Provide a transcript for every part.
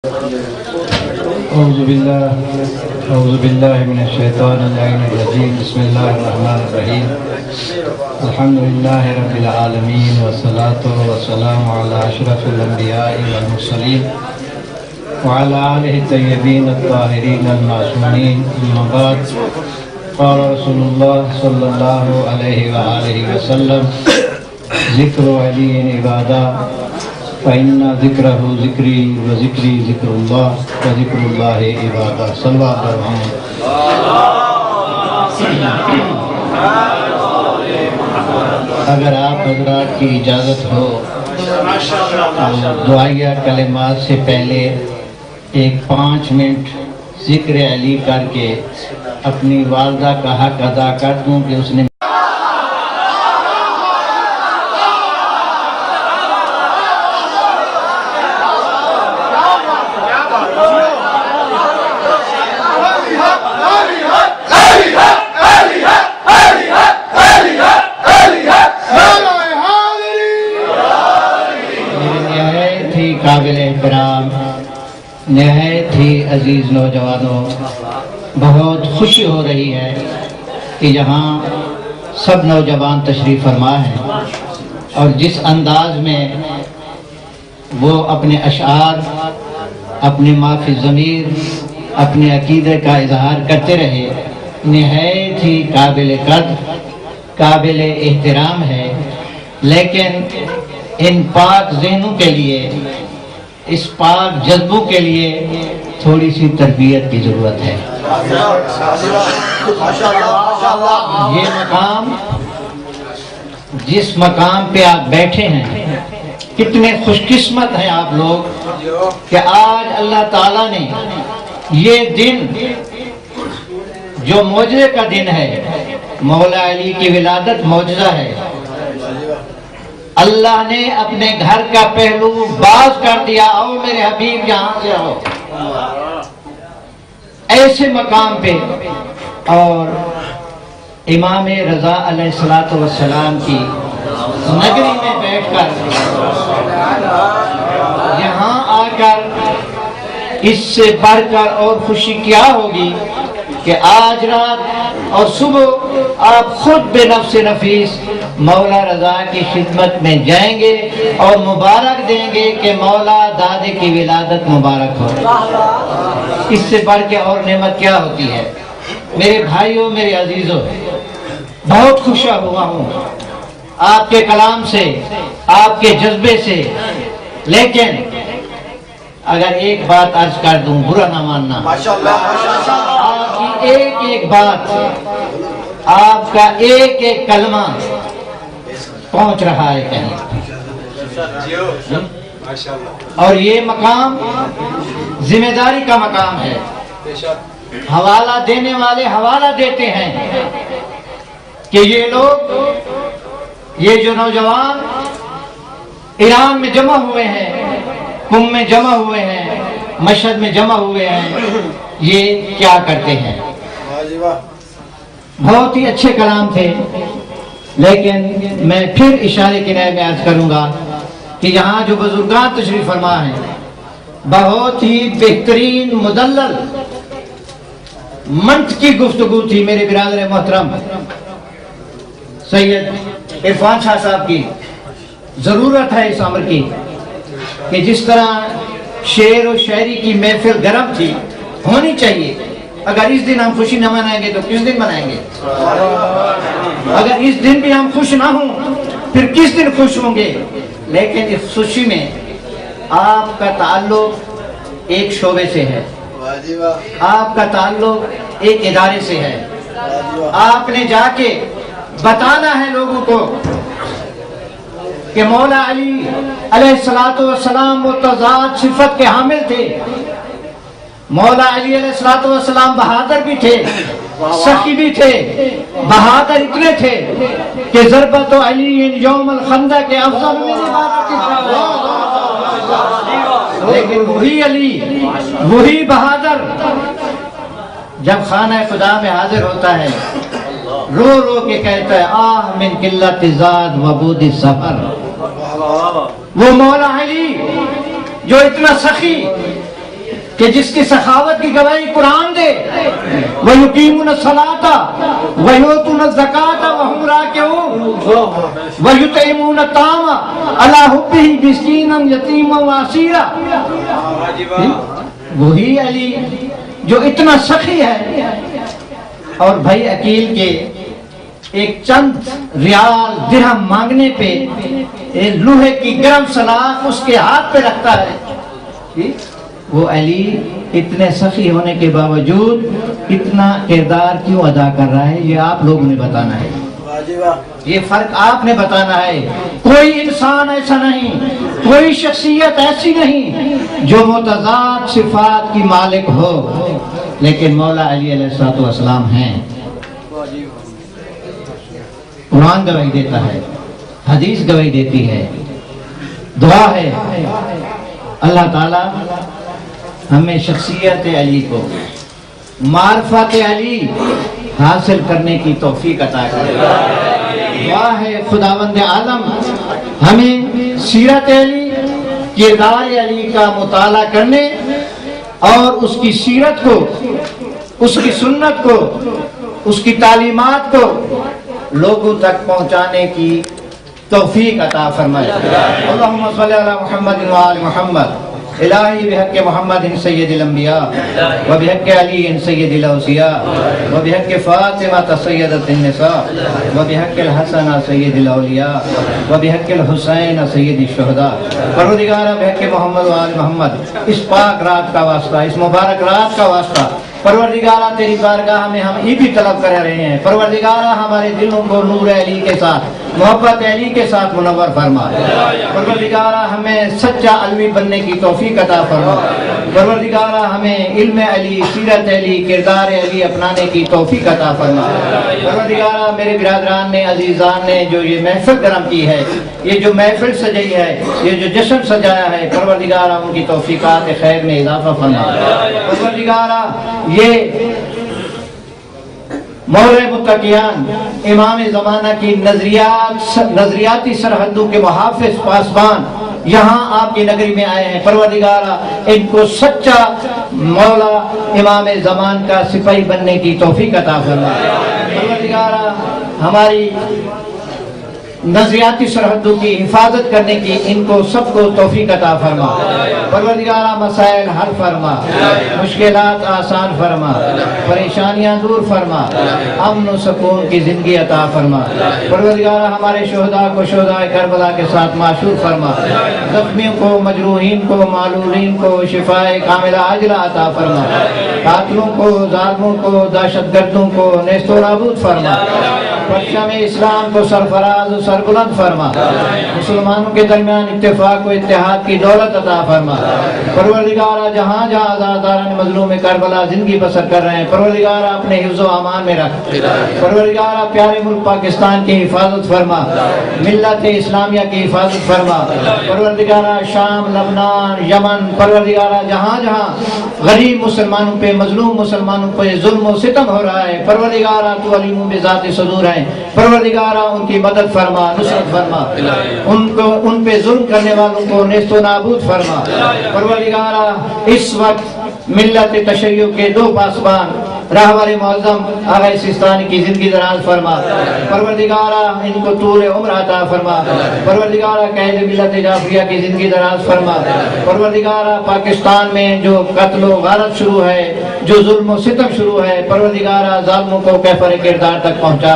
أعوذ بالله من الشيطان الرجيم. بسم الله الرحمن الرحيم. الحمد لله رب العالمين والصلاة والسلام على أشرف الأنبياء والمرسلين وعلى آله الطيبين الطاهرين المعصومين. أما بعد، قال رسول الله صلى الله عليه وآله وسلم: ذكر علي عبادة فإن ذكره ذکری وذکری ذکر اللہ وذکر اللہ عبادہ. صلی اللہ علیہ وسلم. اگر آپ حضرات کی اجازت ہو تو دعائیہ کلمات سے پہلے ایک 5 منٹ ذکر علی کر کے اپنی والدہ کا حق ادا کر دوں کہ اس نے قابل احترام نہایت ہی عزیز نوجوانوں، بہت خوشی ہو رہی ہے کہ یہاں سب نوجوان تشریف فرما ہیں اور جس انداز میں وہ اپنے اشعار، اپنے ما فی الضمیر، اپنے عقیدے کا اظہار کرتے رہے، نہایت ہی قابل قدر، قابل احترام ہے. لیکن ان پاک ذہنوں کے لیے، اس پاک جذبوں کے لیے تھوڑی سی تربیت کی ضرورت ہے. یہ مقام، جس مقام پہ آپ بیٹھے ہیں، کتنے خوش قسمت ہیں آپ لوگ کہ آج اللہ تعالیٰ نے یہ دن، جو معجزے کا دن ہے، مولا علی کی ولادت معجزہ ہے، اللہ نے اپنے گھر کا پہلو باز کر دیا. آؤ میرے حبیب یہاں سے آؤ. ایسے مقام پہ اور امام رضا علیہ السلام کی نگری میں بیٹھ کر، یہاں آ کر اس سے بڑھ کر اور خوشی کیا ہوگی کہ آج رات اور صبح آپ خود بے نفس نفیس مولا رضا کی خدمت میں جائیں گے اور مبارک دیں گے کہ مولا دادے کی ولادت مبارک ہو. اس سے بڑھ کے اور نعمت کیا ہوتی ہے؟ میرے بھائیوں، میرے عزیزوں، بہت خوش ہوا ہوں آپ کے کلام سے، آپ کے جذبے سے. لیکن اگر ایک بات عرض کر دوں، برا نہ ماننا، آپ کی ایک بات، آپ کا ایک کلمہ پہنچ رہا ہے کہیں. اور یہ مقام ذمہ داری کا مقام ہے. حوالہ دینے والے حوالہ دیتے ہیں کہ یہ لوگ، یہ جو نوجوان ایران میں جمع ہوئے ہیں، قم میں جمع ہوئے ہیں، مشہد میں جمع ہوئے ہیں، یہ کیا کرتے ہیں. بہت ہی اچھے کلام تھے، لیکن میں پھر اشارے کی نئے میں عرض کروں گا کہ یہاں جو بزرگان تشریف فرما ہیں، بہت ہی بہترین مدلل منطق کی گفتگو تھی. میرے برادر محترم سید عرفان شاہ صاحب کی ضرورت ہے اس امر کی کہ جس طرح شعر و شاعری کی محفل گرم تھی، ہونی چاہیے. اگر اس دن ہم خوشی نہ منائیں گے تو کس دن منائیں گے؟ اگر اس دن بھی ہم خوش نہ ہوں پھر کس دن خوش ہوں گے؟ لیکن اس خوشی میں آپ کا تعلق ایک شعبے سے ہے، آپ کا تعلق ایک ادارے سے ہے. آپ نے جا کے بتانا ہے لوگوں کو کہ مولا علی علیہ السلام وہ تضاد صفت کے حامل تھے. مولا علی علیہ السلام بہادر بھی تھے، سخی بھی تھے. بہادر اتنے تھے کہ ضربت علی یوم الخندق کے افضل میں لیکن وہی علی، وہی بہادر جب خانہ خدا میں حاضر ہوتا ہے، رو رو کے کہتا ہے: آہ من قلت زاد و بود سفر. وہ مولا علی جو اتنا سخی، کہ جس کی سخاوت کی گواہی قرآن دے، وَيُقِيمُونَ الصَّلَاةَ وَيُؤْتُونَ الزَّكَاةَ وَهُمْ رَاكِعُونَ وَيُطْعِمُونَ الطَّعَامَ عَلَى حُبِّهِ مِسْكِينًا يَتِيمًا وَأَسِيرًا۔ وہی علی جو اتنا سخی ہے، اور بھائی عقیل کے ایک چند ریال درہم مانگنے پہ لوہے کی گرم سلاخ اس کے ہاتھ پہ رکھتا ہے۔ وہ علی اتنے سخی ہونے کے باوجود اتنا کردار کیوں ادا کر رہا ہے، یہ آپ لوگوں نے بتانا ہے، یہ فرق آپ نے بتانا ہے۔ کوئی انسان ایسا نہیں، کوئی شخصیت ایسی نہیں جو متضاد صفات کی مالک ہو، لیکن مولا علی علیہ السلام ہیں۔ قرآن گواہی دیتا ہے، حدیث گواہی دیتی ہے، دعا ہے اللہ تعالی ہمیں شخصیت علی کو، معرفت علی حاصل کرنے کی توفیق عطا کرے۔ دعا ہے خداوند عالم ہمیں سیرت علی، کردار علی کا مطالعہ کرنے اور اس کی سیرت کو، اس کی سنت کو، اس کی تعلیمات کو لوگوں تک پہنچانے کی توفیق عطا فرمائے۔ اللہم صلی علی محمد و آل محمد۔ الہی بحق محمد سید الانبیاء و بحق علی سید الاوصیاء و بحق فاطمہ سیدۃ النساء و بحق الحسن سید الاولیاء و بحق الحسین سید الشہداء۔ پروردگارہ بحق محمد و آل محمد، اس پاک رات کا واسطہ، اس مبارک رات کا واسطہ، پروردگارہ تیری بارگاہ میں ہم یہ بھی طلب کر رہے ہیں، پروردگارہ ہمارے دلوں کو نور علی کے ساتھ، محبت علی کے ساتھ منور فرما۔ پروردگارہ ہمیں سچا علوی بننے کی توفیق عطا فرما۔ پروردگارہ ہمیں علم علی، سیرت علی، کردار علی اپنانے کی توفیق عطا فرما۔ پروردگارہ میرے برادران نے، عزیزان نے جو یہ محفل کرم کی ہے، یہ جو محفل سجائی ہے، یہ جو جشن سجایا ہے، پروردگارہ ان کی توفیقات خیر میں اضافہ فرما۔ پروردگارہ یہ مولا متقیان امام زمانہ کی نظریاتی سرحدوں کے محافظ پاسبان یہاں آپ کی نگری میں آئے ہیں، پروردگارہ ان کو سچا مولا امام زمان کا سپاہی بننے کی توفیق عطا فرما۔ پروردگارہ ہماری نظریاتی سرحدوں کی حفاظت کرنے کی ان کو سب کو توفیق عطا فرما۔ پروردگارہ مسائل حل فرما، مشکلات آسان فرما، پریشانیاں دور فرما، امن و سکون کی زندگی عطا فرما۔ پروردگارہ ہمارے شہداء کو شہداء کربلا کے ساتھ معشور فرما، زخمیوں کو، مجروحین کو، معلولین کو شفاء کاملہ عاجلہ عطا فرما، قاتلوں کو، ظالموں کو، دہشت گردوں کو نیست و نابود فرما، پرچم اسلام کو سرفراز و سربلند فرما، مسلمانوں کے درمیان اتفاق و اتحاد کی دولت عطا فرما۔ پروردگارہ جہاں جہاں آزاداران مظلوم کربلا زندگی بسر کر رہے ہیں، پروردگارہ اپنے حفظ و امان میں رکھ۔ پروردگارہ پیارے ملک پاکستان کی حفاظت فرما، ملت اسلامیہ کی حفاظت فرما۔ پروردگارہ شام، لبنان، یمن، پروردگارہ جہاں جہاں غریب مسلمانوں پہ، مظلوم مسلمانوں پہ ظلم و ستم ہو رہا ہے، پروردگارہ تو علیم بذات صدور ہے، پروردگارہ ان کی مدد فرما، نصرت فرما، ان پہ ظلم کرنے والوں کو نیست و نابود فرما۔ پروردگارہ اس وقت ملت تشیع کے دو پاسبان راہبر معظم آغا سیستانی کی زندگی دراز فرما۔ پروردگارہ ان کو طول عمر عطا فرما۔ پروردگارہ قائد ملت جعفریہ کی زندگی دراز فرما۔ پروردگارہ پاکستان میں جو قتل و غارت شروع ہے، جو ظلم و ستم شروع ہے، پروردگارہ ظالموں کو کیفر کردار تک پہنچا۔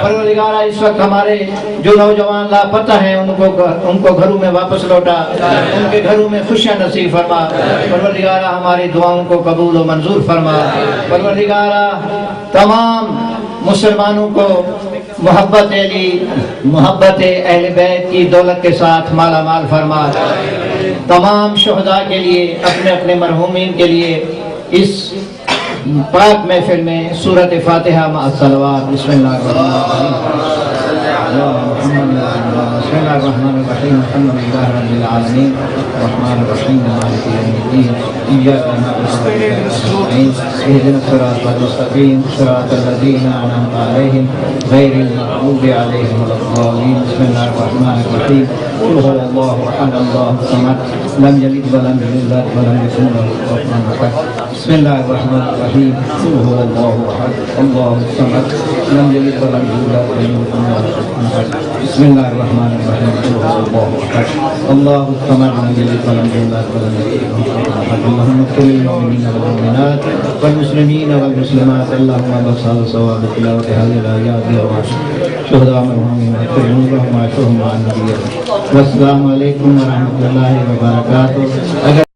پروردگارہ اس وقت ہمارے جو نوجوان لاپتہ ہیں ان کو گھروں میں واپس لوٹا، ان کے گھروں میں خوشیاں نصیب فرما۔ پروردگارہ ہماری دعاؤں کو قبول و منظور فرما۔ پروردگارہ تمام مسلمانوں کو محبت علی، محبت اہل بیت کی دولت کے ساتھ مالا مال فرما۔ تمام شہداء کے لیے، اپنے اپنے مرحومین کے لیے اس پاک محفل میں سورۃ فاتحہ مع الصلوات۔ بسم اللہ الرحمن الرحیم۔ بسم الله الرحمن الرحيم الحمد لله رب العالمين الرحمن الرحيم مالك يوم الدين إياك نعبد وإياك نستعين اهدنا الصراط المستقيم صراط الذين أنعمت عليهم غير المغضوب عليهم ولا الضالين بسم الله الرحمن الرحيم قل هو الله أحد الله الصمد لم يلد ولم يولد ولم يكن له كفوا أحد بسم الله الرحمن الرحيم قل هو الله أحد الله الصمد لم يلد ولم يولد ولم يكن له كفوا أحد بسم الله الرحمن الرحيم قل هو الله أحد الله الصمد لم يلد ولم يولد ولم يكن له كفوا أحد اللهم اغفر للمؤمنين والمؤمنات والمسلمين والمسلمات اللهم بصل صواب تلاوة هذه الآيات شهداء مرحومين اغفرهم لهم واشفهم مع النبي والسلام علیکم ورحمۃ اللہ وبرکاتہ.